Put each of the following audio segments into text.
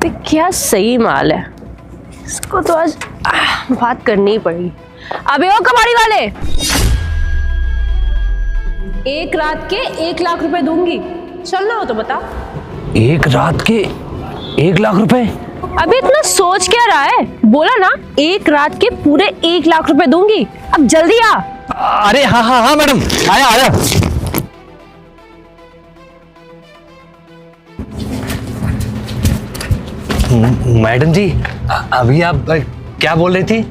ये क्या सही माल है, इसको तो आज बात करनी ही पड़ेगी। अबे ओ कबाड़ी वाले, एक रात के 1 लाख रुपए दूंगी, चलना हो तो बता। एक रात के 1 लाख रुपए? अभी इतना सोच क्या रहा है, बोला ना 1 रात के पूरे 1 लाख रुपए दूंगी, अब जल्दी आ। अरे हाँ हाँ हाँ मैडम, आया आया। मैडम जी अभी आप क्या बोल रही थी?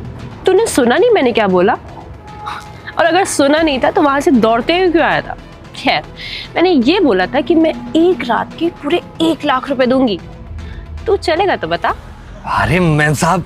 तूने सुना नहीं मैंने क्या बोला? और अगर सुना नहीं था तो वहां से दौड़ते हुए क्यों आया था? खैर, मैंने ये बोला था कि मैं 1 रात के पूरे 1 लाख रुपए दूंगी, तू चलेगा तो बता। अरे मैम साहब,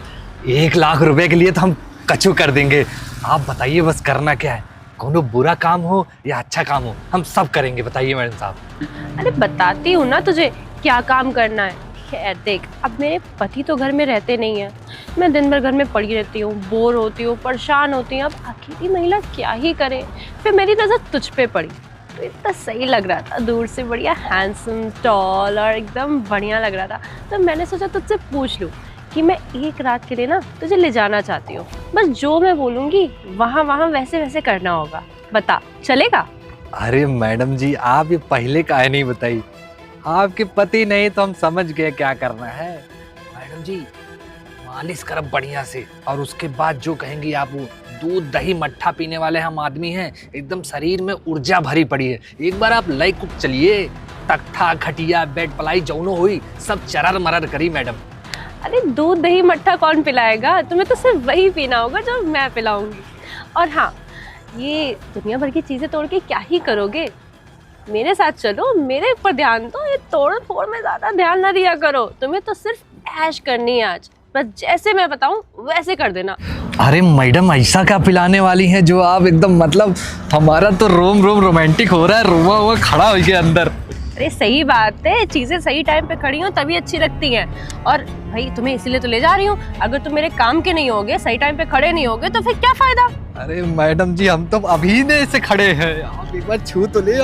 1 लाख रुपए के लिए तो हम कचू कर देंगे। आप बताइए बस करना क्या है, कोनो बुरा काम हो या अच्छा काम हो, हम सब करेंगे। बताइए मैडम साहब। अरे बताती हूँ ना तुझे क्या काम करना है। खैर देख, अब मेरे पति तो घर में रहते नहीं है, मैं दिन भर घर में पड़ी रहती हूँ, बोर होती हूँ, परेशान होती हूँ। अब अकेली महिला क्या ही करे, फिर मेरी नज़र तुझ पे पड़ी तो इतना सही लग रहा था, दूर से बढ़िया हैंडसम, टॉल और एकदम बढ़िया लग रहा था। तो मैंने सोचा तुझसे पूछ लूँ कि मैं 1 रात के लिए ना तुझे ले जाना चाहती हूँ, बस जो मैं बोलूँगी वहाँ वहाँ वैसे वैसे करना होगा, बता चलेगा? अरे मैडम जी, आप ये पहले काहे नहीं बताई? आपके पति नहीं तो हम समझ गए क्या करना है। मैडम जी मालिश करब बढ़िया से, और उसके बाद जो कहेंगी आप वो। दूध दही मट्ठा पीने वाले हम आदमी हैं, एकदम शरीर में ऊर्जा भरी पड़ी है। एक बार आप लाइक कुछ चलिए, तख्ता खटिया बेड पलाई जौनो हुई सब चरर मरर करी मैडम। अरे दूध दही मट्ठा कौन पिलाएगा, तुम्हें तो सिर्फ वही पीना होगा जो मैं पिलाऊंगी। और हाँ, ये दुनिया भर की चीजें तोड़ के क्या ही करोगे, मेरे साथ चलो, मेरे ऊपर ध्यान दो, ये तोड़ फोड़ में ज्यादा ध्यान ना दिया करो। तुम्हें तो सिर्फ ऐश करनी है आज, बस जैसे मैं बताऊं वैसे कर देना। अरे मैडम, ऐसा क्या पिलाने वाली हैं जो आप एकदम, मतलब हमारा तो रोम रोम रोमांटिक हो रहा है, रोमा हुआ खड़ा हो गया अंदर। अरे सही बात है, चीजें सही टाइम पे खड़ी हो तभी अच्छी लगती हैं। और भाई तुम्हें इसीलिए तो ले जा रही हूँ, अगर तुम मेरे काम के नहीं होगे, सही टाइम पे खड़े नहीं होगे तो फिर क्या फायदा। अरे मैडम जी, हम तो अभी ने से खड़े हैं, आप एक बार छू तो ले।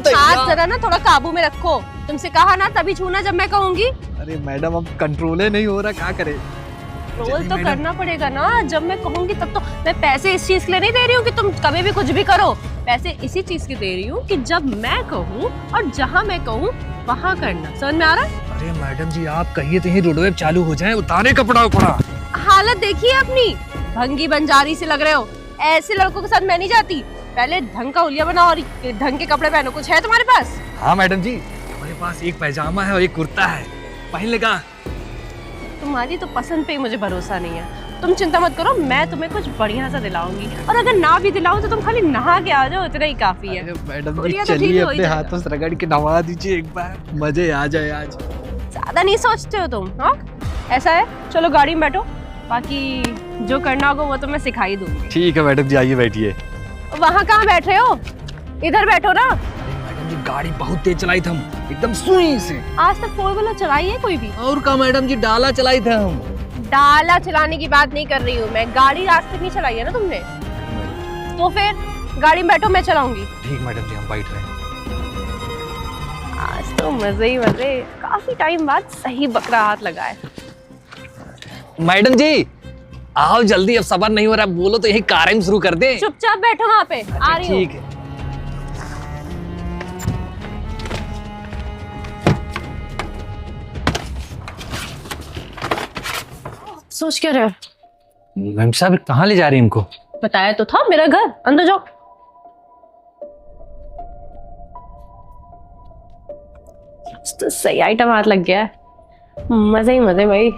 हाथ जरा ना थोड़ा काबू में रखो, तुमसे कहा ना तभी छूना जब मैं कहूंगी। अरे मैडम, अब कंट्रोल नहीं हो रहा, क्या करे? रोल तो करना पड़ेगा ना, जब मैं कहूंगी तब तो। मैं पैसे इस चीज के लिए नहीं दे रही हूँ कि तुम कभी भी कुछ भी करो, पैसे इसी चीज के दे रही हूँ कि जब मैं कहूँ और जहाँ मैं कहूँ वहाँ करना। समझ में आ रहा है? अरे मैडम जी, आप कहिए तो ही रोडवेब चालू हो जाए, उतारे कपड़ा उपड़ा। हालत देखिए अपनी, भंगी बंजारी से लग रहे हो। ऐसे लड़कों के साथ मैं नहीं जाती, पहले ढंग का हुलिया बनाओ और ढंग के कपड़े पहनो। कुछ है तुम्हारे पास? हाँ मैडम जी, हमारे पास एक पैजामा है और एक कुर्ता है, पहन लेगा। तुम्हारी तो पसंद पे ही मुझे भरोसा नहीं है, तुम चिंता मत करो, मैं तुम्हें कुछ बढ़िया सा दिलाऊंगी। और अगर ना भी दिलाऊं तो तुम खाली नहा के आ जाओ, इतना ही काफी है। मैडम जी चलिए, अपने हाथों से रगड़ के नवा दीजिए एक बार, मजे आ जाए आज। ज्यादा नहीं सोचते हो तुम? हाँ ऐसा है, चलो गाड़ी में बैठो, बाकी जो करना होगा वो तो मैं सिखा ही दूंगी। ठीक है मैडम जी, आइए बैठिए। वहाँ कहाँ बैठ रहे हो, इधर बैठो ना। मैडम जी गाड़ी बहुत तेज चलाई थी हम, एकदम सुई से। आज तक 4 व्हीलर चलाई है कोई भी? और का मैडम जी, डाला चलाई थे हम। डाला चलाने की बात नहीं कर रही हूँ मैं, गाड़ी आज तक नहीं चलाई है ना तुमने, तो फिर गाड़ी में बैठो, मैं चलाऊंगी। ठीक मैडम जी, हम बैठ रहे हैं। आज तो मजे ही मजे, काफी टाइम बाद सही बकरा हाथ लगा है। मैडम जी आओ जल्दी, अब सबर नहीं हो रहा, बोलो तो यही कार शुरू कर दे। चुपचाप बैठो वहाँ पे, आ रही हूँ। ठीक है। सोच क्या रहे हो? मैम साहब कहाँ ले जा रही हैं इनको? बताया तो था, मेरा घर, अंदर जाओ। तो सही आइटम हाथ लग गया है, मजे ही मजे भाई।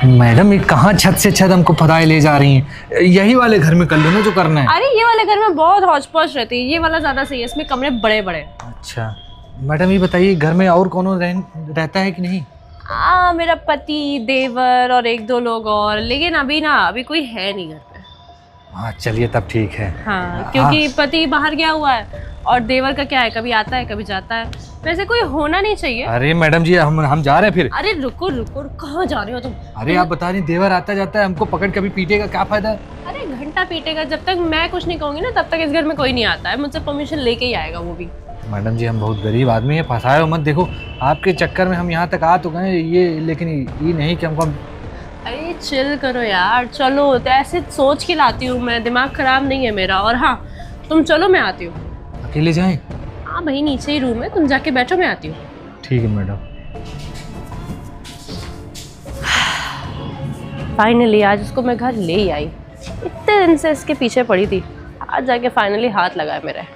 मैडम ये कहाँ छत से छत हमको फदाए ले जा रही हैं? यही वाले घर में कर लो ना जो करना है। अरे ये वाले घर में बहुत हौच पौच रहती है, ये वाला ज्यादा सही है, इसमें कमरे बड़े बड़े। अच्छा मैडम, ये बताइए घर में और कौन रहता है कि नहीं? मेरा पति, देवर और 1-2 लोग और, लेकिन अभी कोई है नहीं घर पे। हाँ चलिए तब ठीक है। हाँ क्योंकि पति बाहर गया हुआ है और देवर का क्या है, कभी आता है कभी जाता है, वैसे कोई होना नहीं चाहिए। अरे मैडम जी हम जा रहे हैं फिर। अरे रुको रुको, कहाँ जा रहे हो तुम? अरे आप बता रही देवर आता जाता है, हमको पकड़ कभी पीटेगा, क्या फायदा है? अरे घंटा पीटेगा, जब तक मैं कुछ नहीं कहूंगी ना तब तक इस घर में कोई नहीं आता है, मुझसे परमिशन लेके ही आएगा वो भी। मैडम जी हम बहुत गरीब आदमी हैं, फंसाए हो मत। देखो आपके चक्कर में हम यहाँ तक आ तो गए ये, लेकिन ये नहीं कि हमको। अरे चिल करो यार, चलो। तो ऐसे सोच के लाती हूँ मैं, दिमाग खराब नहीं है मेरा। और हाँ, तुम चलो, मैं आती हूँ। अकेले जाएं? हाँ भाई, नीचे ही रूम है, तुम जाके बैठो, मैं आती हूँ। ठीक है मैडम। फाइनली आज इसको मैं घर ले ही आई। इतने दिन से इसके पीछे पड़ी थी, आज जाके फाइनली हाथ लगाए मेरे।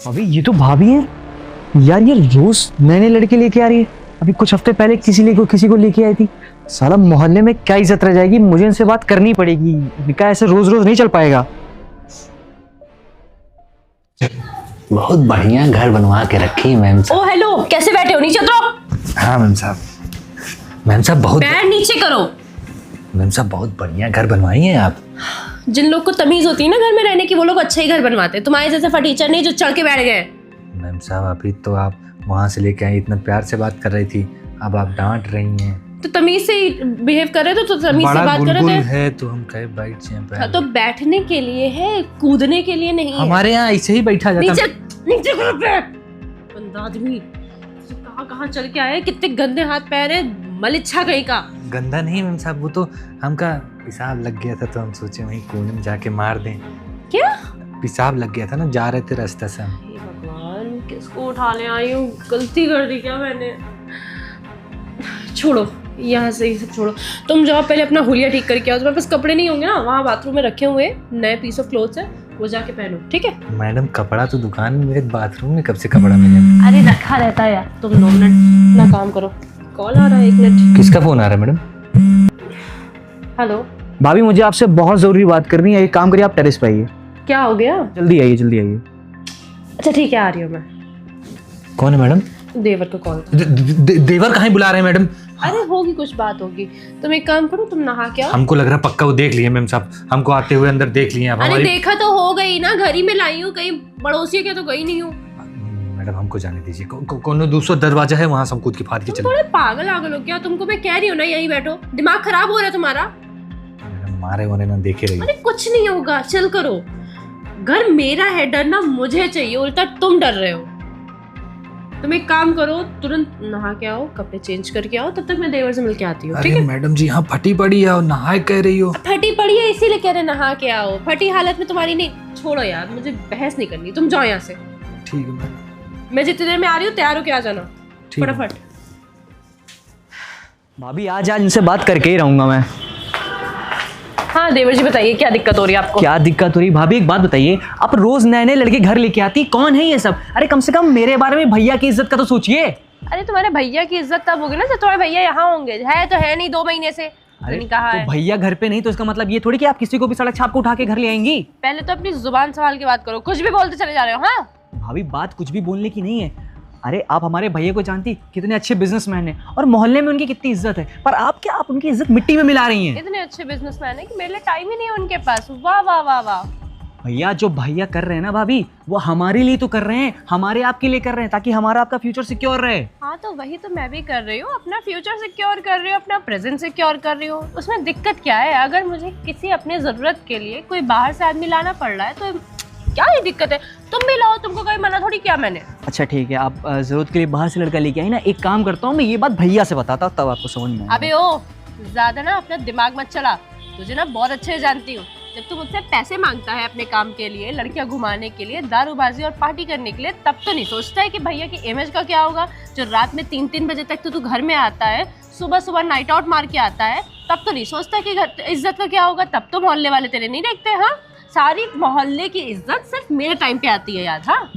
अभी ये तो भाभी है यार, ये रोज नए नए लड़के लेके आ रही है। अभी कुछ हफ्ते पहले किसी को लेके आई थी। साला मोहल्ले में क्या इज्जत रह जाएगी, मुझे इनसे बात करनी पड़ेगी। निकाह ऐसे रोज रोज नहीं चल पाएगा। बहुत बढ़िया घर बनवा के रखी मैम साहब। ओ हेलो, कैसे बैठे हो? नीचे उतरो। हाँ मैम साहब। मैम साहब बहुत पैर नीचे करो। मैम साहब बहुत बढ़िया घर बनवाई हैं आप। जिन लोग को तमीज होती है ना घर में रहने की, वो लोग अच्छा ही घर बनवाते हैं। तुम्हारे जैसे फटीचर नहीं जो चढ़ के बैठ गए। मैम साहब अभी तो आप वहाँ से लेके आई, इतना प्यार से बात कर रही थी, अब आप डांट रही हैं। तो तमीज से बिहेव कर रहे थे, तो तमीज से बात कर रहे थे। है तो हम कहे बैठ जाए। हाँ, तो बैठने के लिए है, कूदने के लिए नहीं है। हमारे यहाँ ऐसे ही बैठा जाता। नीचे करो पैर। बंदा आदमी कहाँ चल के आए, कितने गंदे हाथ पैर है, मलिच्छा कहीं का। गंदा नहीं मैम साहब, वो तो हमका पेशाब लग गया था तो हम सोचे वहीं कोने में जाके मार दें। क्या पेशाब लग गया था ना, जा रहे थे रास्ते से हम। हे भगवान, किसको उठा ले आई हूँ? गलती कर दी क्या मैंने? छोड़ो, यहाँ से ये सब छोड़ो। तुम जाओ पहले अपना हुलिया ठीक करके आओ। तुम्हारे पास कपड़े नहीं होंगे ना, वहाँ बाथरूम में रखे हुए नए पीस ऑफ क्लोथ्स है, वो जाके पहनो, ठीक है? मैडम कपड़ा तो दुकान में, मेरे बाथरूम में कब से कपड़ा मिले? अरे रखा रहता है यार। तुम 2 मिनट अपना काम करो। कॉल आ रहा है, 1 मिनट। किसका फोन आ रहा है मैडम? हेलो भाभी मुझे आपसे बहुत जरूरी बात करनी है। एक काम करिए, आप टेरेस पे आइए। क्या हो गया? जल्दी आइए, जल्दी आइए। अच्छा ठीक है, आ रही हूँ मैं। कौन है मैडम? देवर को कॉल। देवर कहाँ बुला रहे हैं मैडम? अरे होगी, कुछ बात होगी। तुम एक काम करो, तुम नहा के आओ। हमको लग रहा है पक्का वो देख लिए मैम साहब, हमको आते हुए अंदर देख लिए। अरे देखा तो हो गई ना, घर ही में लाई हूँ, कहीं पड़ोसी के तो गई नहीं हूँ। मैडम हमको जाने दीजिए, कौन दूसरा दरवाजा है वहाँ से हम कूद के फाड़ के चले। थोड़े पागल आगल हो क्या? तुमको मैं कह रही हूँ ना, यहीं बैठो। दिमाग खराब हो रहा है तुम्हारा? मैडम मारे होने ना देखे रहिए। अरे कुछ नहीं होगा, चिल करो। घर मेरा है, डरना मुझे चाहिए, उल्टा तुम डर रहे हो। तुम एक काम करो, तुरंत नहा के आओ, कपड़े चेंज करके आओ, तब तक मैं देवर से मिल के आती हूँ, ठीक है? मैडम जी यहाँ फटी पड़ी है और नहाए कह रही हो। फटी पड़ी है इसीलिए कह रहे नहा के आओ। फटी हालत में तुम्हारी नहीं। छोड़ो यार, मुझे बहस नहीं करनी, तुम जाओ यहाँ से। ठीक है मैडम। मैं जितनी देर में आ रही हूँ, तैयार होके आ जाना ठीक है। फटाफट। भाभी आज इनसे बात करके ही रहूंगा मैं। हाँ देवर जी बताइए, क्या दिक्कत हो रही है आपको? क्या दिक्कत हो रही? भाभी एक बात बताइए, आप रोज नए नए लड़के घर लेके आती, कौन है ये सब? अरे कम से कम मेरे बारे में भैया की इज्जत का तो सोचिए। अरे तुम्हारे भैया की इज्जत तब होगी ना जब तुम्हारे भैया यहाँ होंगे। है तो है नहीं, 2 महीने से। अरे नहीं कहा है। तो भैया घर पे नहीं तो इसका मतलब ये थोड़ी कि आप किसी को भी सड़क छाप को उठा के घर ले आएंगी। पहले तो अपनी जुबान संभाल के बात करो, कुछ भी बोलते चले जा रहे हो। हाँ भाभी बात कुछ भी बोलने की नहीं है। अरे आप हमारे भैया को जानती, कितने अच्छे बिजनेसमैन हैं और मोहल्ले में उनकी कितनी इज्जत है, पर आप क्या, आप उनकी इज्जत मिट्टी में मिला रही हैं। इतने अच्छे बिजनेसमैन है कि मेरे लिए टाइम ही नहीं है उनके पास। वाह वाह वाह वाह। भैया जो भैया कर रहे हैं ना भाभी, वो हमारे लिए तो कर रहे हैं, हमारे आपके लिए कर रहे हैं, ताकि हमारा आपका फ्यूचर सिक्योर रहे। हाँ तो वही तो मैं भी कर रही हूँ, अपना फ्यूचर सिक्योर कर रही हूँ, अपना प्रेजेंट सिक्योर कर रही हूँ। उसमें दिक्कत क्या है? अगर मुझे किसी अपने जरूरत के लिए कोई बाहर से आदमी लाना पड़ रहा है तो क्या ही दिक्कत है? तुम भी लाओ, तुमको कहीं मना थोड़ी किया मैंने। अच्छा ठीक है, आप जरूरत के लिए बाहर से लड़का लेके आई ना, एक काम करता हूँ मैं ये बात भैया से बताता हूँ, तब आपको समझ में आएगा। अबे ओ, ज्यादा ना अपना दिमाग मत चला। तुझे ना बहुत अच्छे से जानती हूँ। जब तू मुझसे पैसे मांगता है अपने काम के लिए, लड़कियां घुमाने के लिए, दारूबाजी और पार्टी करने के लिए, तब तो नहीं सोचता है कि भैया की इमेज का क्या होगा। जो रात में 3-3 बजे तक तो तू घर में आता है, सुबह सुबह नाइट आउट मार के आता है, तब तो नहीं सोचता कि इज्जत का क्या होगा। तब तो मोहल्ले वाले तेरे नहीं देखते। हाँ, सारी मोहल्ले की इज्जत सिर्फ मेरे टाइम पे आती है याद। हाँ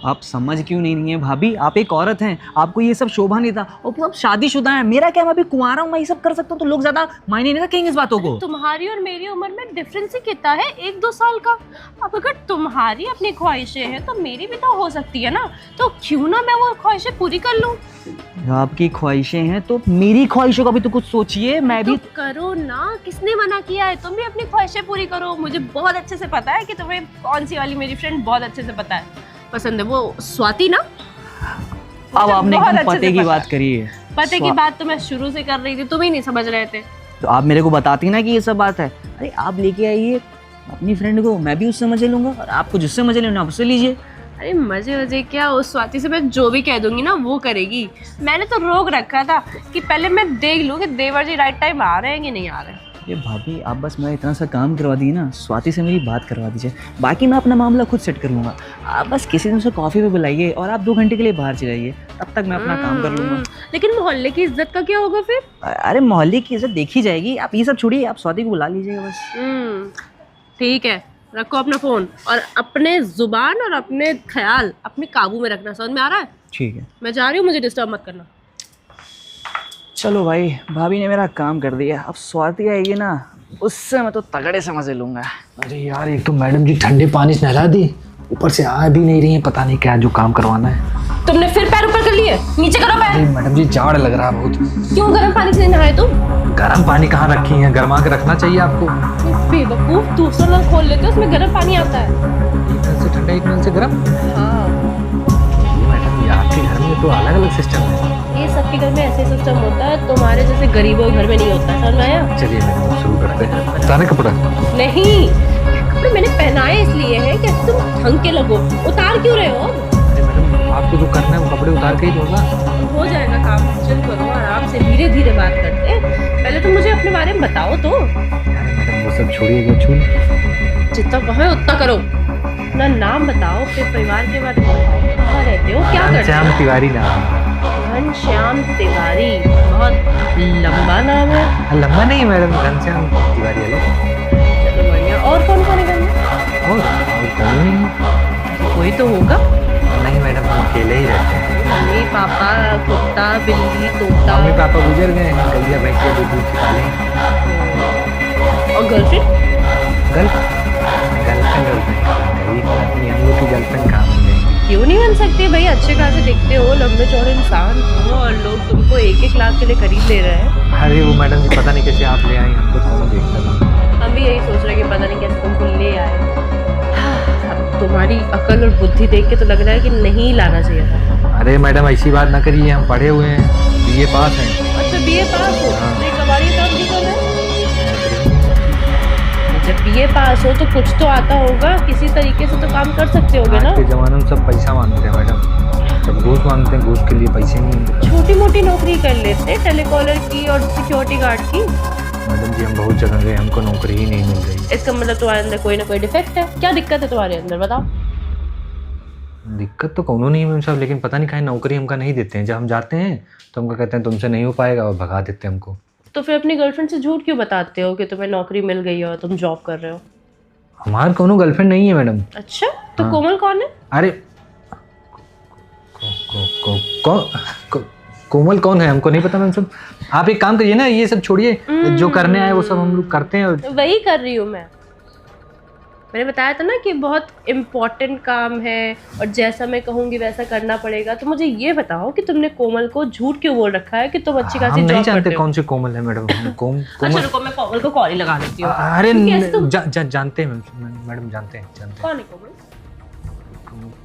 आप समझ क्यों नहीं है भाभी? आप एक औरत हैं, आपको ये सब शोभा नहीं था। और आप शादीशुदा हैं, मेरा क्या, मैं अभी कुंवारा हूँ, मैं ये सब कर सकता हूँ, तो लोग ज्यादा मायने नहीं रखेंगे इस बातों को। तुम्हारी और मेरी उम्र में डिफरेंस ही कितना है? 1-2 साल का। अब अगर तुम्हारी अपनी ख्वाहिशें हैं तो मेरी भी तो हो सकती है ना, तो क्यों ना मैं वो ख्वाहिशें पूरी कर लूँ। आपकी ख्वाहिशें हैं तो मेरी ख्वाहिशों का भी तो कुछ सोचिए। मैं भी तो करो ना, किसने मना किया है? तुम भी अपनी ख्वाहिशें पूरी करो। मुझे बहुत अच्छे से पता है कि तुम्हें कौन सी वाली मेरी फ्रेंड बहुत अच्छे से पता है, पसंद है, वो स्वाति ना। अब आपने बहुत एकदम अच्छे पते से की पता बात है। करी है। पते की बात तो मैं शुरू से कर रही थी, तुम ही नहीं समझ रहे थे। तो आप मेरे को बताती ना कि ये सब बात है। अरे आप लेके आइए अपनी फ्रेंड को, मैं भी उससे मजे लूंगा, और आपको जिससे मजे लेना आप उससे लीजिए। अरे मजे मजे क्या, उस स्वाति से मैं जो भी कह दूंगी ना वो करेगी। मैंने तो रोक रखा था कि पहले मैं देख लूँ कि देवर जी राइट टाइम आ रहे हैं कि नहीं आ रहे हैं। ये भाभी आप बस मेरा इतना सा काम करवा दी ना, स्वाति से मेरी बात करवा दीजिए, बाकी मैं अपना मामला खुद सेट कर लूँगा। आप बस किसी दिन से कॉफ़ी पे बुलाइए और आप 2 घंटे के लिए बाहर चले जाइए, तब तक मैं अपना काम कर लूँगा। लेकिन मोहल्ले की इज्जत का क्या होगा फिर? अरे मोहल्ले की इज्जत देखी जाएगी, आप ये सब छोड़िए, आप स्वाति को बुला लीजिएगा बस। ठीक है, रखो अपना फोन और अपने जुबान और अपने ख्याल अपने काबू में रखना, समझ में आ रहा है? ठीक है, मैं जा रही हूँ, मुझे डिस्टर्ब मत करना। चलो भाई, भाभी ने मेरा काम कर दिया, अब स्वाति आएगी ना उससे मैं तो तगड़े से मजे लूँगा। अरे यार, एक तो मैडम जी ठंडे पानी से नहला दी, ऊपर से आ भी नहीं रही है, पता नहीं क्या जो काम करवाना है। तुमने फिर पैर ऊपर कर लिए? नीचे करो पैर। अरे मैडम जी जाड़ लग रहा है बहुत। क्यों गर्म पानी से नहाए तुम? गर्म पानी कहाँ रखी है, गर्मा के रखना चाहिए आपको। बेवकूफ, दूसरा नल खोल लेते हो, उसमें गर्म पानी आता है। एक नल से ठंडा, एक नल से गर्म। हाँ, मैडम ये आपके घर में तो अलग अलग सिस्टम है। ये सबके घर में ऐसे सिस्टम होता है, तुम्हारे जैसे गरीबों के घर में नहीं होता, समझ में आया? चलिए मैडम शुरू करते हैं। उतारे कपड़ा? नहीं, कपड़े मैंने पहनाए इसलिए है कि तुम ढंग के लगो। उतार क्यों रहे हो? अरे मैडम आपको जो करना है वो कपड़े उतार के ही होगा। हो जाएगा काम, चिल करो, आराम से धीरे धीरे बात करते हैं। पहले तुम मुझे अपने बारे में बताओ तो। अरे मैडम वो सब छोड़िएगा, छूल जितना कहो उतना करो। अपना नाम बताओ, फिर परिवार के बारे में बताओ, कहाँ रहते हो, क्या करते हो? घनश्याम तिवारी नाम। घनश्याम तिवारी, बहुत लंबा नाम है। लंबा नहीं मैडम, घनश्याम तिवारी है। चलो बढ़िया। और कौन कौन है घर में? और कौन नहीं? कोई तो होगा। नहीं मैडम, हम अकेले ही रहते हैं। मम्मी पापा, कुत्ता बिल्ली तोता? मम्मी पापा गुजर गए हैं, गैया भैंस के दूध निकाले। और गर्लफ्रेंड? गर्लफ्रेंड हम लोग की गर्लफ्रेंड कहाँ बन जाएंगी? क्यों नहीं बन सकती भाई, अच्छे खासे दिखते हो, लंबे चौड़े इंसान हो और लोग तुमको 1-1 लाख के लिए खरीद ले रहे हैं। अरे वो मैडम जी पता नहीं कैसे आप ले आई, हमको थोड़ा देखना था। हम भी यही सोच रहे हैं कि पता नहीं कैसे तुमको ले आए। अब तुम्हारी अकल और बुद्धि देख के तो लग रहा है कि नहीं लाना चाहिए था। अरे मैडम ऐसी बात ना करिए, हम पढ़े हुए हैं, बीए पास हैं। अच्छा बीए पास हो, तो ये कबाड़ी काम क्यों कर रहे हैं? जब बीए पास हो तो कुछ तो आता होगा, किसी तरीके से तो काम कर सकते होगे ना। आज के ज़माने में सब पैसा मांगते हैं मैडम, सब घूस मांगते हैं, घूस के लिए पैसे नहीं मिलते। छोटी मोटी नौकरी कर लेते, टेलीकॉलर की और सिक्योरिटी गार्ड की। मैडम जी हम बहुत जगह गए, हमको नौकरी ही नहीं मिल रही। इसका मतलब तुम्हारे अंदर कोई ना कोई डिफेक्ट है। क्या दिक्कत है तुम्हारे अंदर, बताओ। दिक्कत तो कौनो नहीं है मैम साहब, लेकिन पता नहीं काहे नौकरी हमका नहीं देते हैं। जब हम जाते हैं तो हमको कहते हैं तुमसे नहीं हो पाएगा और भगा देते हैं हमको। तो फिर अपनी गर्लफ्रेंड से झूठ क्यों बताते हो कि तुम्हें नौकरी मिल गई है और तुम जॉब कर रहे हो? हमारे कोनो गर्लफ्रेंड नहीं है मैडम। अच्छा, तो हाँ। कोमल कौन है? अरे कोमल कौन है हमको नहीं पता मैम साहब। आप एक काम करिए ना, ये सब छोड़िए, जो करने आए वो सब हम लोग करते हैं। और वही कर रही हूँ मैंने बताया था ना कि बहुत इम्पोर्टेंट काम है और जैसा मैं कहूँगी वैसा करना पड़ेगा। तो मुझे ये बताओ कि तुमने कोमल को झूठ क्यों बोल रखा है कि तुम अच्छी खासी हम नहीं जॉब जानते करते हो? कौन से कोमल है मैडम। कोमल अच्छा रुको, मैं कोमल को कॉल ही लगा लेती हूँ। अरे कैसे तुम- जानते हैं मैडम, जानते हैं। कौन है कोमल?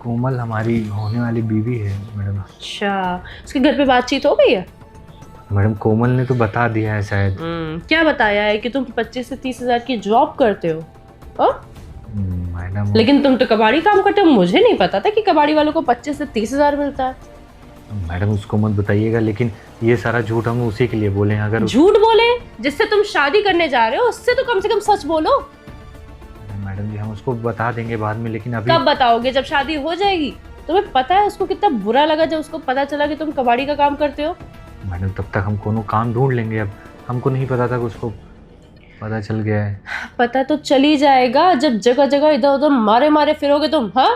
कोमल हमारी होने वाली बीवी है मैडम। अच्छा, उसके घर पे बातचीत हो गई है? मैडम कोमल ने तो बता दिया है शायद। क्या बताया है कि तुम 25 से 30 हजार की जॉब करते हो? मैडम लेकिन तुम तो कबाड़ी काम करते हो, मुझे नहीं पता था कि कबाड़ी वालों को 25 से 30 हजार मिलता है। मैडम उसको मत बताइएगा, लेकिन ये सारा झूठ हम उसी के लिए बोले हैं। अगर झूठ बोले? जिससे तुम शादी करने जा रहे हो उससे तो कम से कम सच बोलो। मैडम जी हम उसको बता देंगे बाद में, लेकिन अभी कब बताओगे? जब शादी हो जाएगी। तुम्हें पता है उसको कितना बुरा लगा जब उसको पता चला कि तुम कबाड़ी का काम करते हो? मैडम तब तक हम कोनो काम ढूंढ लेंगे। अब हमको नहीं पता था कि उसको पता चल गया है। पता तो चल ही जाएगा जब जगह जगह इधर उधर मारे मारे फिरोगे तुम। हाँ,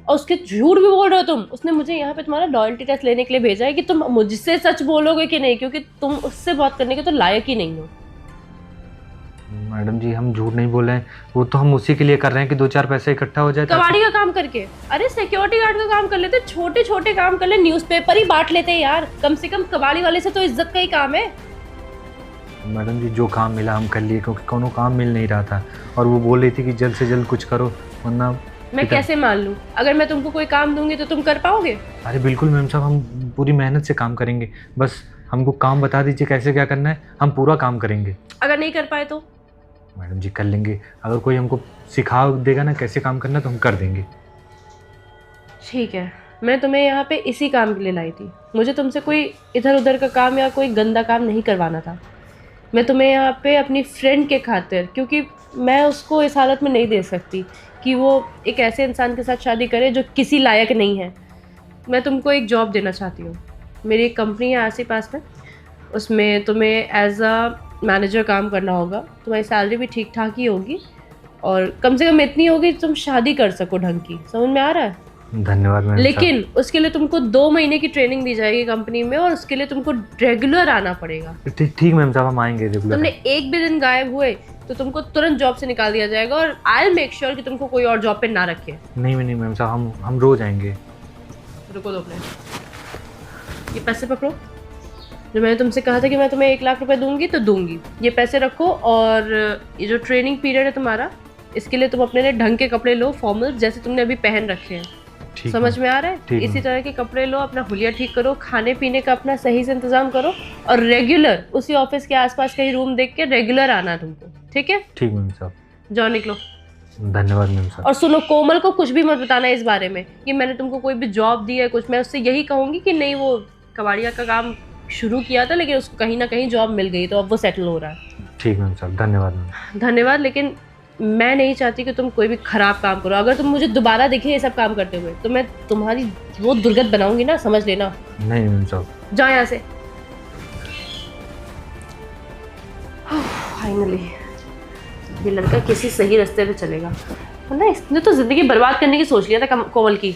और उसके झूठ भी बोल रहे हो तुम। उसने मुझे यहाँ पे तुम्हारा लॉयल्टी टेस्ट लेने के लिए भेजा है कि तुम मुझसे सच बोलोगे कि नहीं, क्योंकि तुम उससे बात करने के तो लायक ही नहीं हो। मैडम जी हम झूठ नहीं बोल रहे हैं, वो तो हम उसी के लिए कर रहे हैं कि 2-4 पैसे इकट्ठा हो जाए। कबाड़ी का काम करके? अरे सिक्योरिटी गार्ड का काम कर लेते, छोटे छोटे काम कर ले, न्यूज़पेपर ही बांट लेते यार। कम से कम कबाड़ी वाले से तो इज्जत का ही काम है। मैडम जी जो काम मिला हम कर लिए, क्योंकि कोनो काम मिल नहीं रहा था और वो बोल रही थी कि जल्द से जल्द कुछ करो वरना। मैं कैसे मान लूं? अगर मैं तुमको कोई काम दूंगी तो तुम कर पाओगे? अरे बिल्कुल मैम साहब, हम पूरी मेहनत से काम करेंगे। बस हमको काम बता दीजिए कैसे क्या करना है, हम पूरा काम करेंगे। अगर नहीं कर पाए तो? मैडम जी कर लेंगे। अगर कोई हमको सिखा देगा ना कैसे काम करना तो हम कर देंगे। ठीक है, मैं तुम्हें यहाँ पे इसी काम के लिए लाई थी। मुझे तुमसे कोई इधर उधर का काम या कोई गंदा काम नहीं करवाना था। मैं तुम्हें यहाँ पे अपनी फ्रेंड के खातिर, क्योंकि मैं उसको इस हालत में नहीं दे सकती कि वो एक ऐसे इंसान के साथ शादी करे जो किसी लायक नहीं है। मैं तुमको एक जॉब देना चाहती हूँ। मेरी एक कंपनी है आस पास में, उसमें तुम्हें एज अ मैनेजर काम करना होगा। तुम्हारी सैलरी भी ठीक ठाक ही होगी और कम से कम इतनी होगी तुम शादी कर सको ढंग की। समझ में आ रहा है? धन्यवाद मैम। लेकिन उसके लिए तुमको 2 महीने की ट्रेनिंग दी जाएगी कंपनी में और उसके लिए तुमको रेगुलर आना पड़ेगा। ठीक मैम साहब, हम आएंगे रेगुलर। तुमने एक भी दिन गायब हुए तो तुमको तुरंत जॉब से निकाल दिया जाएगा और आई विल मेक श्योर कि तुमको कोई और जॉब पे ना रखे। नहीं मैम साहब, हम रोज आएंगे। रुको 2 मिनट, ये पैसे पकड़ो। जो मैंने तुमसे कहा था कि मैं तुम्हें 1 लाख रुपए दूंगी तो दूंगी। ये पैसे रखो और ये जो ट्रेनिंग पीरियड है तुम्हारा, इसके लिए तुम अपने लिए ढंग के कपड़े लो, फॉर्मल, जैसे तुमने अभी पहन रखे हैं। समझ में आ रहा है? इसी तरह के कपड़े लो, अपना हुलिया ठीक करो, खाने पीने का अपना सही से इंतजाम करो और रेगुलर उसी ऑफिस के आसपास कहीं रूम देख के रेगुलर आना तुमको। ठीक है? ठीक मैम साहब। जाओ निकलो। धन्यवाद मैम साहब। और सुनो, कोमल को कुछ भी मत बताना इस बारे में कि मैंने तुमको कोई भी जॉब दी है कुछ। मैं उससे यही कहूँगी कि नहीं, वो कबाड़िया का काम शुरू किया था लेकिन उसको कहीं ना कहीं जॉब मिल गई तो अब वो सेटल हो रहा है। ठीक मैम साहब, धन्यवाद मैम। धन्यवाद। लेकिन मैं नहीं चाहती कि तुम कोई भी खराब काम करो। अगर तुम मुझे दोबारा दिखे ये सब काम करते हुए तो मैं तुम्हारी वो दुर्गत बनाऊंगी ना, समझ लेना। नहीं मैम साहब। जाओ यहाँ से। फाइनली ये लड़का किसी सही रास्ते पे चलेगा, वरना इसने तो जिंदगी बर्बाद करने की सोच लिया था कोमल की।